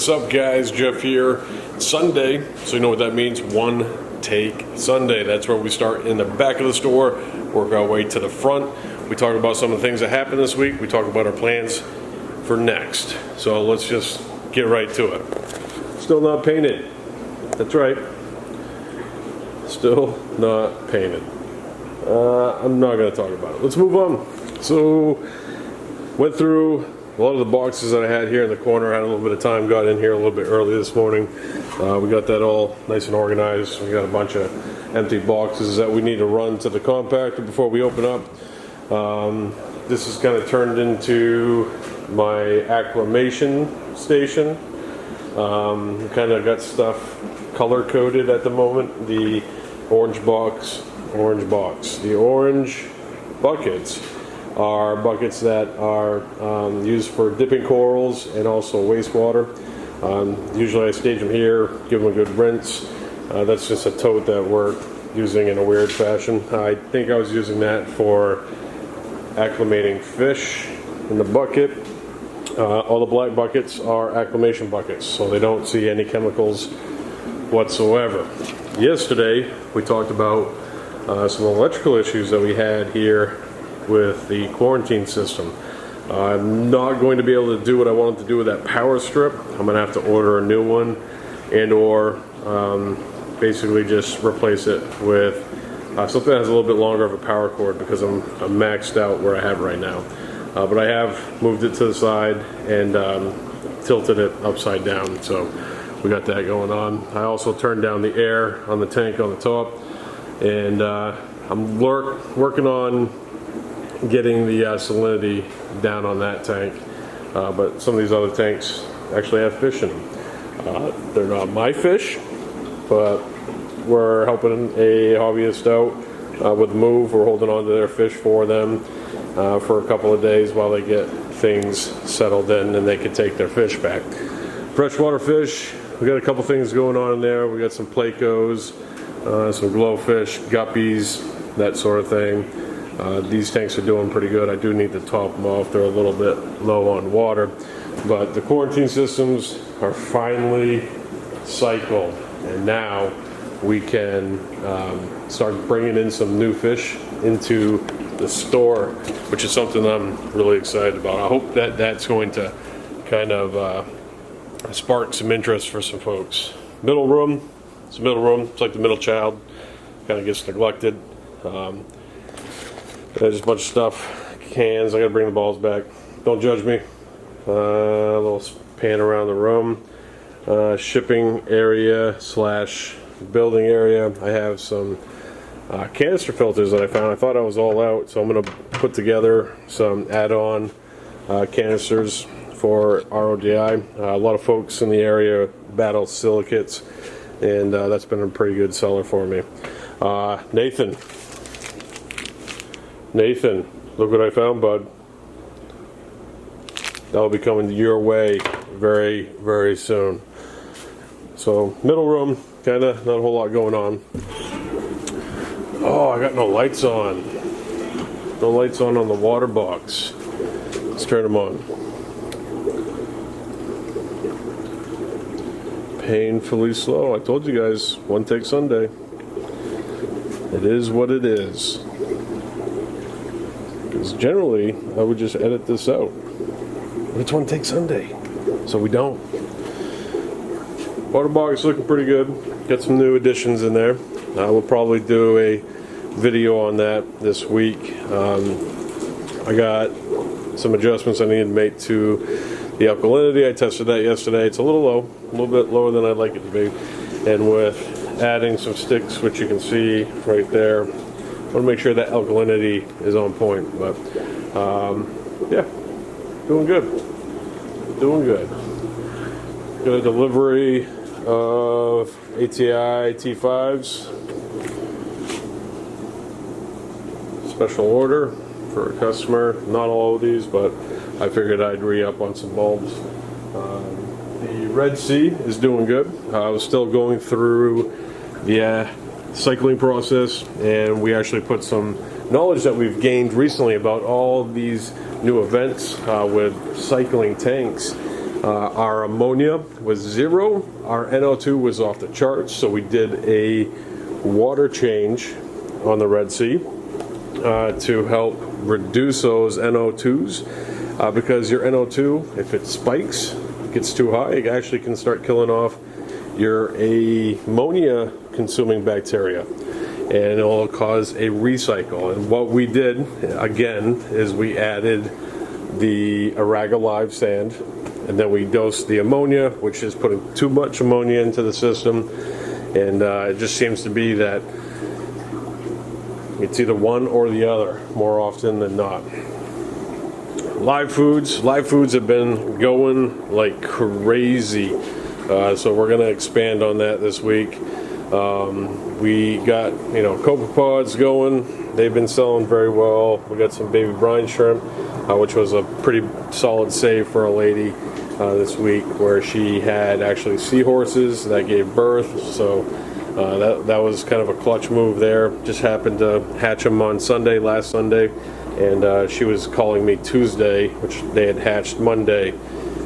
What's up, guys? Jeff here. It's Sunday, so you know what that means. One Take Sunday. That's where we start in the back of the store, work our way to the front. We talk about some of the things that happened this week. We talk about our plans for next. So let's just get right to it. Still not painted. That's right. Still not painted. I'm not going to talk about it. Let's move on. So, went through a lot of the boxes that I had here in the corner. Had a little bit of time, got in here a little bit early this morning. We got that all nice and organized. We got a bunch of empty boxes that we need to run to the compactor before we open up. This is kind of turned into my acclimation station. Kind of got stuff color coded at the moment. The orange box. The orange buckets are buckets that are used for dipping corals and also wastewater. Usually I stage them here, give them a good rinse. That's just a tote that we're using in a weird fashion. I think I was using that for acclimating fish in the bucket. All the black buckets are acclimation buckets, so they don't see any chemicals whatsoever. Yesterday we talked about some electrical issues that we had here with the quarantine system. I'm not going to be able to do what I wanted to do with that power strip. I'm going to have to order a new one and or basically just replace it with something that has a little bit longer of a power cord, because I'm maxed out where I have right now. But I have moved it to the side and tilted it upside down, so we got that going on. I also turned down the air on the tank on the top, and I'm working on getting the salinity down on that tank. But some of these other tanks actually have fish in them. They're not my fish, but we're helping a hobbyist out with the move. We're holding on to their fish for them for a couple of days while they get things settled in and they can take their fish back. Freshwater fish, we got a couple things going on in there. We got some plecos, some glowfish, guppies, that sort of thing. These tanks are doing pretty good. I do need to top them off. They're a little bit low on water. But the quarantine systems are finally cycled, and now we can start bringing in some new fish into the store, which is something I'm really excited about. I hope that that's going to kind of spark some interest for some folks. Middle room. It's a middle room. It's like the middle child. Kind of gets neglected. There's a bunch of stuff. Cans. I gotta bring the balls back. Don't judge me. A little pan around the room. Shipping area / building area. I have some canister filters that I found. I thought I was all out, so I'm gonna put together some add-on canisters for RODI. A lot of folks in the area battle silicates, and that's been a pretty good seller for me. Nathan, look what I found, bud. That'll be coming your way very, very soon. So, middle room, kind of not a whole lot going on. Oh, I got no lights on. No lights on the water box. Let's turn them on. Painfully slow. I told you guys, One Take Sunday. It is what it is. Because generally, I would just edit this out. But it's One Take Sunday, so we don't. Water box looking pretty good. Got some new additions in there. We'll probably do a video on that this week. I got some adjustments I need to make to the alkalinity. I tested that yesterday. It's a little low, a little bit lower than I'd like it to be. And with adding some sticks, which you can see right there, I want to make sure that alkalinity is on point. But yeah, doing good. Got a delivery of ATI T5s. Special order for a customer. Not all of these, but I figured I'd re-up on some bulbs. The Red Sea is doing good. I was still going through the cycling process, and we actually put some knowledge that we've gained recently about all these new events with cycling tanks Our ammonia was 0. Our NO2 was off the charts, so we did a water change on the Red Sea to help reduce those NO2s because your NO2, if it spikes, gets too high, it actually can start killing off your ammonia consuming bacteria, and it will cause a recycle. And what we did again is we added the Araga Live sand, and then we dosed the ammonia, which is putting too much ammonia into the system, and it just seems to be that it's either one or the other more often than not. Live foods have been going like crazy, so we're going to expand on that this week. We got copepods going. They've been selling very well. We got some baby brine shrimp, which was a pretty solid save for a lady this week, where she had actually seahorses that gave birth. So that was kind of a clutch move there. Just happened to hatch them on last Sunday, and she was calling me Tuesday, which they had hatched Monday,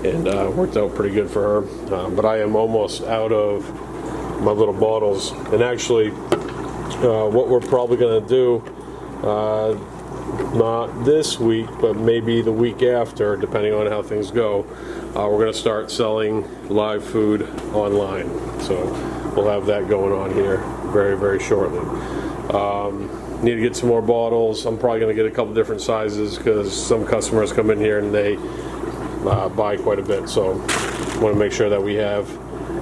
and worked out pretty good for her. But I am almost out of my little bottles, and actually what we're probably going to do, not this week, but maybe the week after, depending on how things go, we're going to start selling live food online. So we'll have that going on here very, very shortly. Need to get some more bottles. I'm probably going to get a couple different sizes because some customers come in here and they buy quite a bit. So want to make sure that we have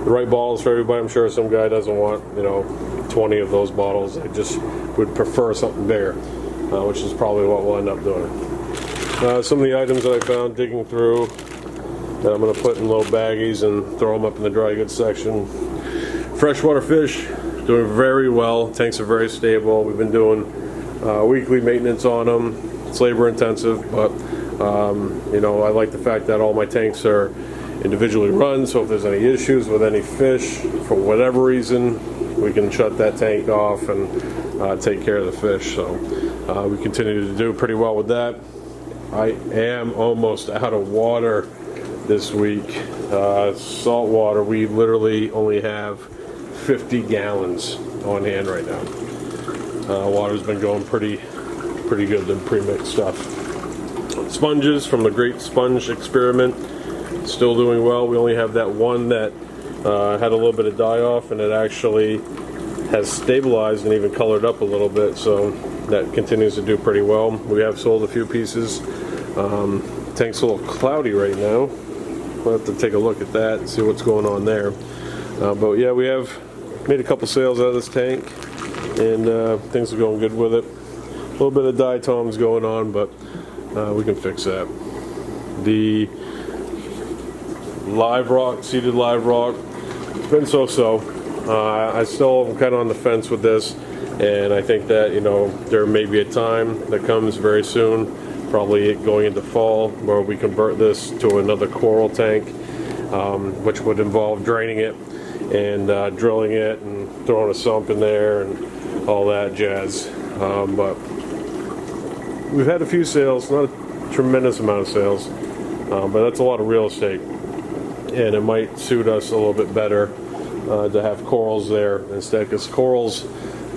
the right bottles for everybody. I'm sure some guy doesn't want 20 of those bottles. They just would prefer something bigger, which is probably what we'll end up doing. Some of the items that I found digging through that I'm going to put in little baggies and throw them up in the dry goods section. Freshwater fish doing very well. Tanks are very stable. We've been doing weekly maintenance on them. It's labor intensive, but I like the fact that all my tanks are individually run, so if there's any issues with any fish for whatever reason, we can shut that tank off and take care of the fish. So we continue to do pretty well with that. I am almost out of water this week. Saltwater, we literally only have 50 gallons on hand right now. Water's been going pretty good, the pre-mixed stuff. Sponges from the Great Sponge Experiment, still doing well. We only have that one that had a little bit of die-off, and it actually has stabilized and even colored up a little bit, so that continues to do pretty well. We have sold a few pieces. Tank's a little cloudy right now. We'll have to take a look at that and see what's going on there. But yeah, we have made a couple sales out of this tank, and things are going good with it. A little bit of diatoms going on, but we can fix that. The live rock, seeded live rock, it's been so-so. I still am kind of on the fence with this, and I think that there may be a time that comes very soon, probably going into fall, where we convert this to another coral tank, which would involve draining it and drilling it and throwing a sump in there and all that jazz. But we've had a few sales, not a tremendous amount of sales, but that's a lot of real estate, and it might suit us a little bit better to have corals there instead, because corals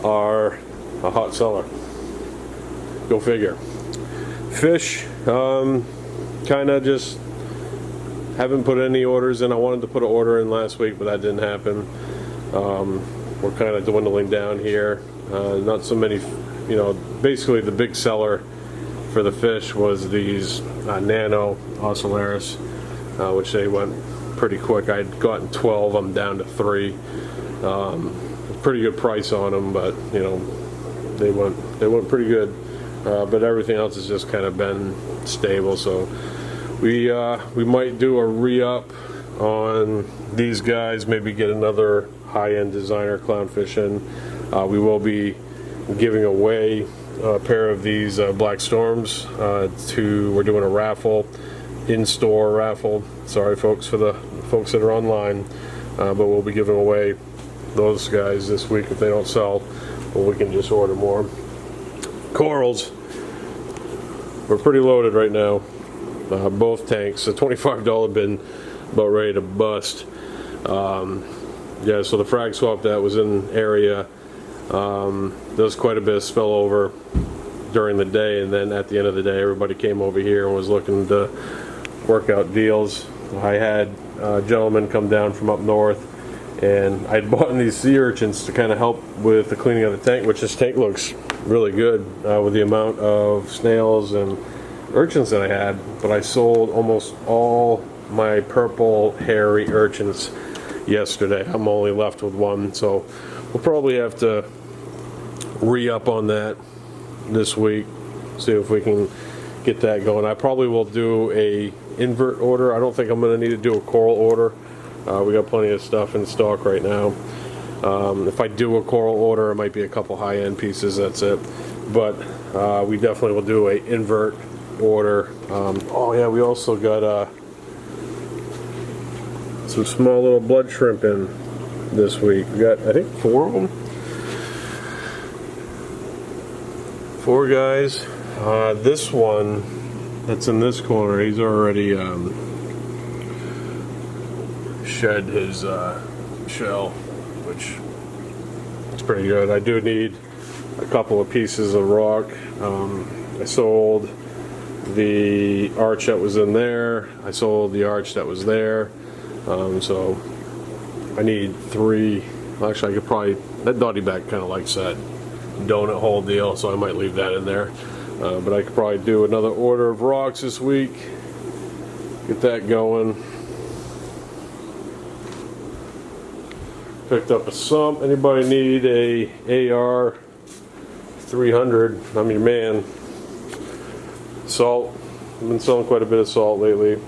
are a hot seller. Go figure. Fish, kind of just haven't put any orders in. I wanted to put an order in last week, but that didn't happen. We're kind of dwindling down here. Not so many, basically the big seller for the fish was these nano ocellaris, which they went pretty quick. I'd gotten 12, I'm down to 3. Pretty good price on them, but they went pretty good. But everything else has just kind of been stable. So we might do a re-up on these guys. Maybe get another high-end designer clownfish in. We will be giving away a pair of these Black Storms. We're doing a raffle, in-store raffle. Sorry, folks, for the folks that are online, but we'll be giving away those guys this week if they don't sell. Well, we can just order more. Corals, we're pretty loaded right now. Both tanks, a $25 bin about ready to bust. Yeah, so the frag swap that was in area, there was quite a bit of spillover during the day, and then at the end of the day everybody came over here and was looking to work out deals. I had a gentleman come down from up north, and I'd bought these sea urchins to kind of help with the cleaning of the tank, which this tank looks really good with the amount of snails and urchins that I had. But I sold almost all my purple hairy urchins yesterday. I'm only left with one, so we'll probably have to re-up on that this week, see if we can get that going. I probably will do a invert order. I don't think I'm going to need to do a coral order. We got plenty of stuff in stock right now. If I do a coral order, it might be a couple high-end pieces, that's it. But we definitely will do a invert order. Oh yeah, we also got some small little blood shrimp in this week. We got, I think, 4 of them. 4 guys. This one that's in this corner, he's already shed his shell, which is pretty good. I do need a couple of pieces of rock. I sold the arch that was in there. I sold the arch that was there. So I need 3. Actually, I could probably, that dotty back kind of likes that donut hole deal, so I might leave that in there. But I could probably do another order of rocks this week, get that going. Picked up a sump. Anybody need a AR 300? I'm your man. Salt. I've been selling quite a bit of salt lately.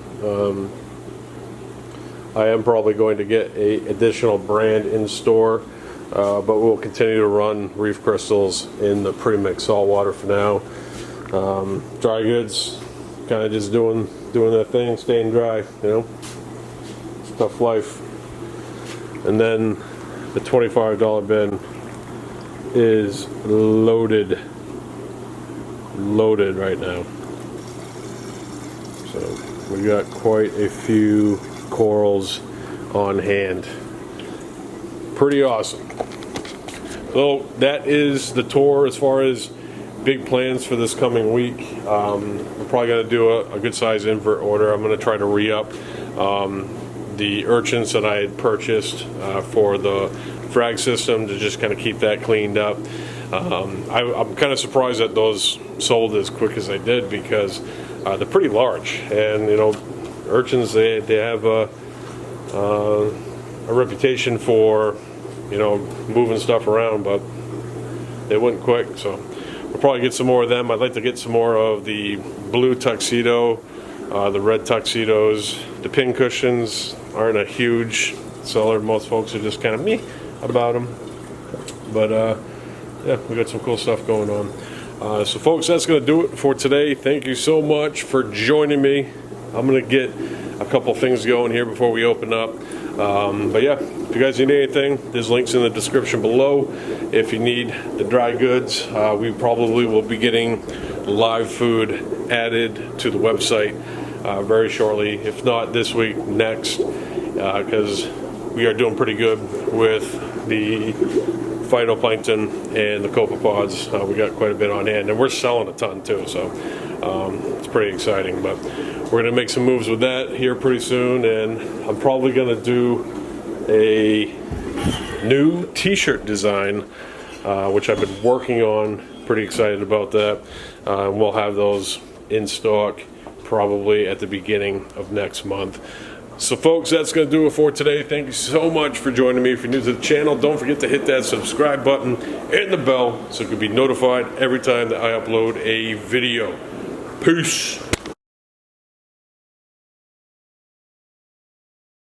I am probably going to get a additional brand in store, but we'll continue to run Reef crystals in the pre-mixed saltwater for now. Dry goods, kind of just doing their thing, staying dry, you know. It's tough life. And then the $25 bin is loaded right now. So we got quite a few corals on hand. Pretty awesome. So that is the tour as far as big plans for this coming week. We're probably going to do a good size invert order. I'm going to try to re-up the urchins that I had purchased for the frag system to just kind of keep that cleaned up. I'm kind of surprised that those sold as quick as they did, because they're pretty large, and you know, urchins, they have a reputation for, you know, moving stuff around, but they went quick. So we'll probably get some more of them. I'd like to get some more of the blue tuxedo, the red tuxedos. The pin cushions aren't a huge seller. Most folks are just kind of meh about them, but yeah, we got some cool stuff going on. So folks, that's going to do it for today. Thank you so much for joining me. I'm going to get a couple things going here before we open up. But yeah, if you guys need anything, there's links in the description below. If you need the dry goods, we probably will be getting live food added to the website very shortly. If not this week, next, because we are doing pretty good with the phytoplankton and the copepods. We got quite a bit on hand, and we're selling a ton too, so it's pretty exciting. But we're going to make some moves with that here pretty soon, and I'm probably going to do a new t-shirt design, which I've been working on. Pretty excited about that. We'll have those in stock probably at the beginning of next month. So folks, that's going to do it for today. Thank you so much for joining me. If you're new to the channel, don't forget to hit that subscribe button and the bell so you can be notified every time that I upload a video. Peace.